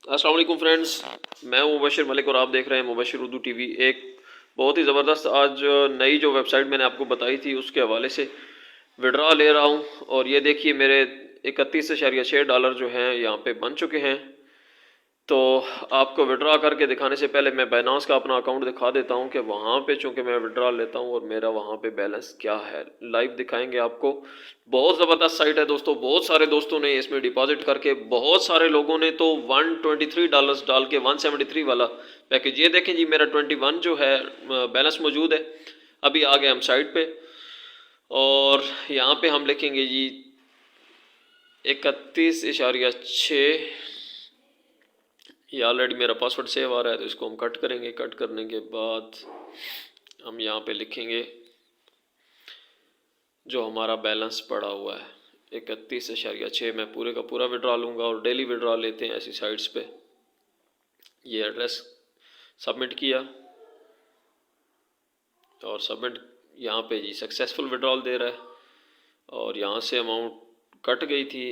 अस्सलाम वालेकुम फ्रेंड्स, मैं हूं मुबशिर मलिक और आप देख रहे हैं मुबशिर उर्दू टीवी। एक बहुत ही ज़बरदस्त आज नई जो वेबसाइट मैंने आपको बताई थी उसके हवाले से विड्रा ले रहा हूं। और ये देखिए मेरे 31.6 डॉलर जो हैं यहाँ पे बन चुके हैं। तो आपको विड्रा करके दिखाने से पहले मैं बाइनांस का अपना अकाउंट दिखा देता हूं कि वहाँ पे चूँकि मैं विड्रा लेता हूं और मेरा वहाँ पे बैलेंस क्या है, लाइव दिखाएंगे आपको। बहुत ज़बरदस्त साइट है दोस्तों, बहुत सारे दोस्तों ने इसमें डिपॉजिट करके, बहुत सारे लोगों ने तो $123 डाल के 173 वाला पैकेज। ये देखें जी, मेरा 21 जो है बैलेंस मौजूद है। अभी आ गए हम साइट पे और यहाँ पे हम लिखेंगे जी 31.6। ये ऑलरेडी मेरा पासवर्ड सेव आ रहा है तो इसको हम कट करेंगे। कट करने के बाद हम यहाँ पे लिखेंगे जो हमारा बैलेंस पड़ा हुआ है 31.6। मैं पूरे का पूरा विड्रा लूँगा और डेली विड्रा लेते हैं ऐसी साइट्स पे। ये एड्रेस सबमिट किया और सबमिट यहाँ पे जी सक्सेसफुल विड्रॉल दे रहा है और यहाँ से अमाउंट कट गई थी।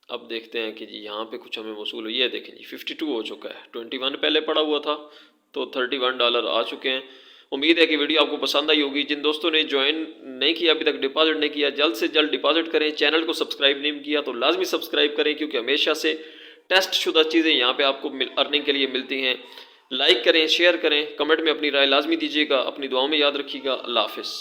अब देखते हैं कि जी यहाँ पे कुछ हमें वसूल हुई है। देखें जी 52 हो चुका है, 21 पहले पड़ा हुआ था तो $31 आ चुके हैं। उम्मीद है कि वीडियो आपको पसंद आई होगी। जिन दोस्तों ने ज्वाइन नहीं किया, अभी तक डिपॉजिट नहीं किया, जल्द से जल्द डिपॉजिट करें। चैनल को सब्सक्राइब नहीं किया तो लाजमी सब्सक्राइब करें, क्योंकि हमेशा से टेस्ट शुदा चीज़ें यहाँ पे आपको अर्निंग के लिए मिलती हैं। लाइक करें, शेयर करें, कमेंट में अपनी राय लाजमी दीजिएगा। अपनी दुआओं में याद रखिएगा। अल्लाह हाफिज़।